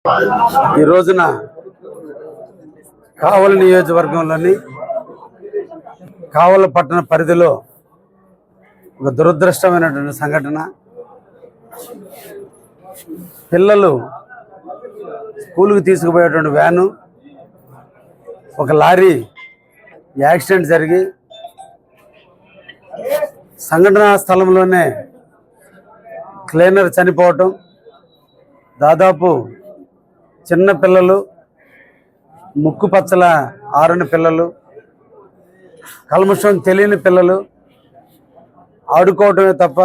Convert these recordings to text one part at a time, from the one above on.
ఈ రోజున కావలి నియోజకవర్గంలోని కావలి పట్టణ పరిధిలో ఒక దురదృష్టమైనటువంటి సంఘటన. పిల్లలు స్కూలుకి తీసుకుపోయేటువంటి వ్యాను ఒక లారీ యాక్సిడెంట్ జరిగి సంఘటనా స్థలంలోనే క్లీనర్ చనిపోవటం, దాదాపు చిన్న పిల్లలు, ముక్కు పచ్చల ఆరని పిల్లలు, కల్మషం తెలియని పిల్లలు, ఆడుకోవటమే తప్ప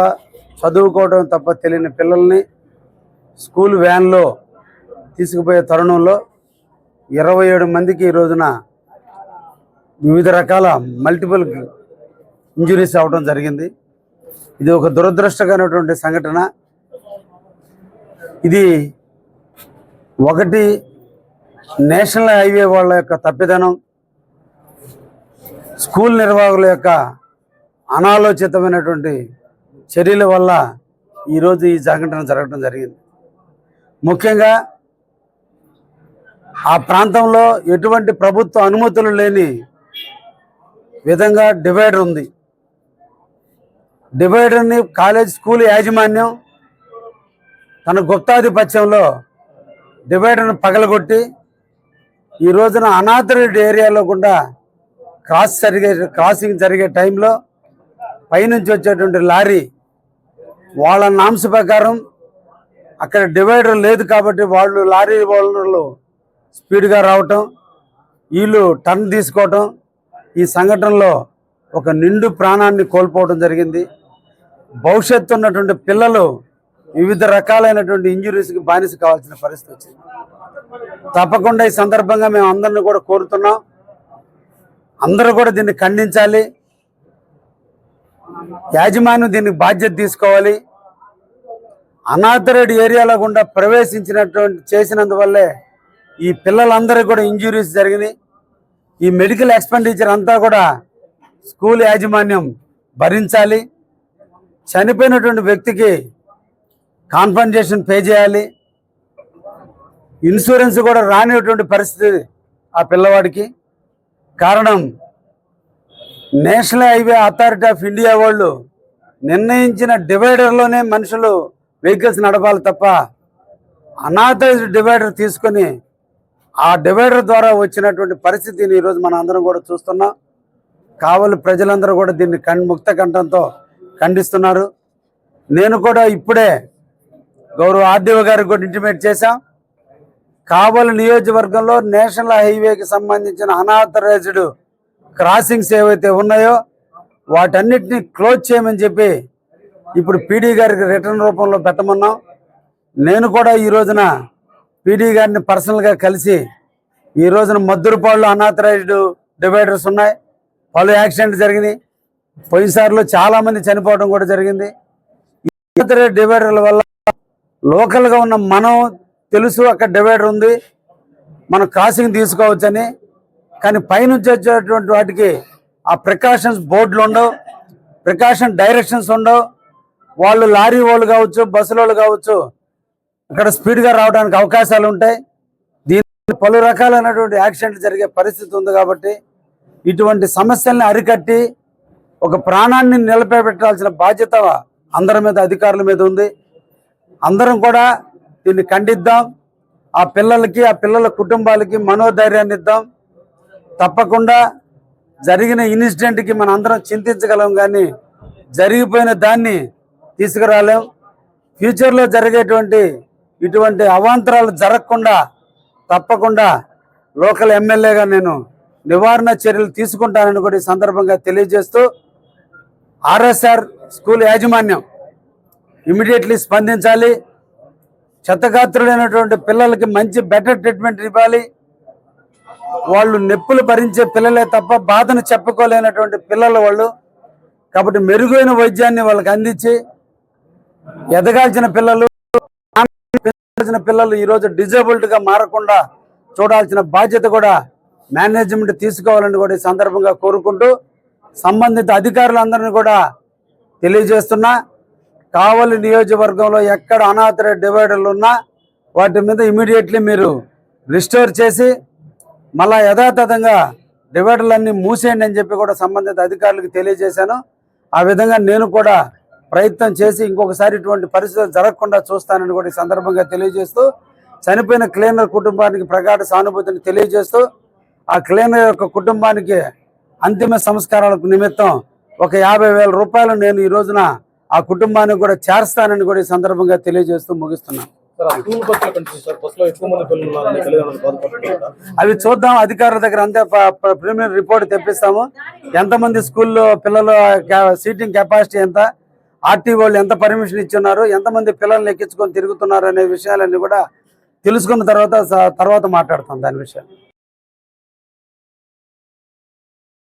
చదువుకోవటమే తప్ప తెలియని పిల్లల్ని స్కూల్ వ్యాన్లో తీసుకుపోయే తరుణంలో 27 మందికి ఈ రోజున వివిధ రకాల మల్టిపుల్ ఇంజురీస్ అవ్వడం జరిగింది. ఇది ఒక దురదృష్టకరమైనటువంటి సంఘటన. ఇది ఒకటి నేషనల్ హైవే వాళ్ళ యొక్క తప్పిదనం, స్కూల్ నిర్వాహకుల యొక్క అనాలోచితమైనటువంటి చర్యల వల్ల ఈరోజు ఈ సంఘటన జరగడం జరిగింది. ముఖ్యంగా ఆ ప్రాంతంలో ఎటువంటి ప్రభుత్వ అనుమతులు లేని విధంగా డివైడర్ ఉంది. డివైడర్ని కాలేజ్ స్కూల్ యాజమాన్యం తన గుప్తాధిపత్యంలో డివైడర్ను పగలగొట్టి ఈ రోజున అనాథరైజ్డ్ ఏరియాలో కూడా క్రాసింగ్ జరిగే టైంలో పైనుంచి వచ్చేటువంటి లారీ వాళ్ళ నామ్స్ ప్రకారం అక్కడ డివైడర్ లేదు కాబట్టి లారీ వాళ్ళు స్పీడ్గా రావటం, వీళ్ళు టర్న్ తీసుకోవటం, ఈ సంఘటనలో ఒక నిండు ప్రాణాన్ని కోల్పోవడం జరిగింది. భవిష్యత్తు ఉన్నటువంటి పిల్లలు వివిధ రకాలైనటువంటి ఇంజురీస్కి బానిస కావాల్సిన పరిస్థితి వచ్చింది. తప్పకుండా ఈ సందర్భంగా మేము అందరినీ కూడా కోరుతున్నాం, అందరూ కూడా దీన్ని ఖండించాలి. యాజమాన్యం దీనికి బాధ్యత తీసుకోవాలి. అనాథరైజ్డ్ ఏరియాలో గుండా చేసినందువల్లే ఈ పిల్లలందరికీ కూడా ఇంజురీస్ జరిగినాయి. ఈ మెడికల్ ఎక్స్పెండిచర్ అంతా కూడా స్కూల్ యాజమాన్యం భరించాలి. చనిపోయినటువంటి వ్యక్తికి కాంపన్సేషన్ పే చేయాలి. ఇన్సూరెన్స్ కూడా రానిటువంటి పరిస్థితి ఆ పిల్లవాడికి. కారణం national highway authority of India వాళ్ళు నిర్ణయించిన డివైడర్లోనే మనుషులు వెహికల్స్ నడపాలి తప్ప అనాథరైజ్డ్ డివైడర్ తీసుకొని ఆ డివైడర్ ద్వారా వచ్చినటువంటి పరిస్థితిని ఈరోజు మన అందరం కూడా చూస్తున్నాం. కావలి ప్రజలందరూ కూడా దీన్ని ముక్త కంఠంతో ఖండిస్తున్నారు. నేను కూడా ఇప్పుడే గౌరవ ఆర్డీఓ గారికి కూడా ఇంటిమేట్ చేశాం. కావలి నియోజకవర్గంలో నేషనల్ హైవేకి సంబంధించిన అనాథరైజ్డ్ క్రాసింగ్స్ ఏవైతే ఉన్నాయో వాటన్నిటిని క్లోజ్ చేయమని చెప్పి ఇప్పుడు పీడీ గారికి రిటర్న్ రూపంలో పెట్టమన్నాం. నేను కూడా ఈ రోజున పీడీ గారిని పర్సనల్గా కలిసి ఈ రోజున మద్దురుపాడులో అనాథరైజ్డ్ డివైడర్స్ ఉన్నాయి, పలు యాక్సిడెంట్ జరిగినాయి. పోయినసారిలో చాలామంది చనిపోవడం కూడా జరిగింది. ఈ డివైడర్ల వల్ల లోకల్గా ఉన్న మనం తెలుసు అక్కడ డివైడర్ ఉంది, మనం క్రాసింగ్ తీసుకోవచ్చని, కానీ పైనుంచి వచ్చేటువంటి వాటికి ఆ ప్రికాషన్స్ బోర్డులు ఉండవు, ప్రికాషన్ డైరెక్షన్స్ ఉండవు. వాళ్ళు లారీ వాళ్ళు కావచ్చు, బస్సుల వాళ్ళు కావచ్చు, అక్కడ స్పీడ్గా రావడానికి అవకాశాలు ఉంటాయి. దీని పలు రకాలైనటువంటి యాక్సిడెంట్లు జరిగే పరిస్థితి ఉంది. కాబట్టి ఇటువంటి సమస్యల్ని అరికట్టి ఒక ప్రాణాన్ని నిలబెట్టాల్సిన బాధ్యత అందరి మీద, అధికారుల మీద ఉంది. అందరం కూడా దీన్ని ఖండిద్దాం. ఆ పిల్లలకి, ఆ పిల్లల కుటుంబాలకి మనోధైర్యాన్ని ఇద్దాం. తప్పకుండా జరిగిన ఇన్సిడెంట్కి మన అందరం చింతించగలం, కానీ జరిగిపోయిన దాన్ని తీసుకురాలేం. ఫ్యూచర్లో జరిగేటువంటి ఇటువంటి అవాంతరాలు జరగకుండా తప్పకుండా లోకల్ ఎమ్మెల్యేగా నేను నివారణ చర్యలు తీసుకుంటానని కూడా ఈ సందర్భంగా తెలియజేస్తూ, ఆర్ఎస్ఆర్ స్కూల్ యాజమాన్యం ఇమీడియట్లీ స్పందించాలి. క్షతగాత్రులైనటువంటి పిల్లలకి మంచి బెటర్ ట్రీట్మెంట్ ఇవ్వాలి. వాళ్ళు నొప్పులు భరించే పిల్లలే తప్ప బాధను చెప్పుకోలేనటువంటి పిల్లలు వాళ్ళు. కాబట్టి మెరుగైన వైద్యాన్ని వాళ్ళకి అందించి ఎదగాల్సిన పిల్లలు ఈరోజు డిజేబుల్డ్గా మారకుండా చూడాల్సిన బాధ్యత కూడా మేనేజ్మెంట్ తీసుకోవాలని కూడా ఈ సందర్భంగా కోరుకుంటూ సంబంధిత అధికారులందరినీ కూడా తెలియజేస్తున్నా, కావలి నియోజకవర్గంలో ఎక్కడ అనాథరైజ్డ్ డివైడర్లు ఉన్నా వాటి మీద ఇమీడియట్లీ మీరు రిస్టోర్ చేసి మళ్ళా యథాతథంగా డివైడర్లన్నీ మూసేయండి అని చెప్పి కూడా సంబంధిత అధికారులకు తెలియజేశాను. ఆ విధంగా నేను కూడా ప్రయత్నం చేసి ఇంకొకసారి ఇటువంటి పరిస్థితులు జరగకుండా చూస్తానని కూడా ఈ సందర్భంగా తెలియజేస్తూ, చనిపోయిన క్లీనర్ కుటుంబానికి ప్రగాఢ సానుభూతిని తెలియజేస్తూ, ఆ క్లీనర్ యొక్క కుటుంబానికి అంతిమ సంస్కారాలకు నిమిత్తం ఒక 50,000 రూపాయలు నేను ఈ రోజున ఆ కుటుంబానికి కూడా చేర్స్తానని కూడా ఈ సందర్భంగా తెలియజేస్తూ ముగిస్తున్నాను. అవి చూద్దాం, అధికారుల దగ్గర అంతే ప్రిలిమినరీ రిపోర్ట్ తెప్పిస్తాము. ఎంతమంది స్కూల్లో పిల్లలు సీటింగ్ కెపాసిటీ ఎంత, ఆర్టీ వాళ్ళు ఎంత పర్మిషన్ ఇచ్చున్నారు, ఎంతమంది పిల్లల్ని ఎక్కించుకొని తిరుగుతున్నారు అనే విషయాలన్నీ కూడా తెలుసుకున్న తర్వాత మాట్లాడతాం దాని విషయం.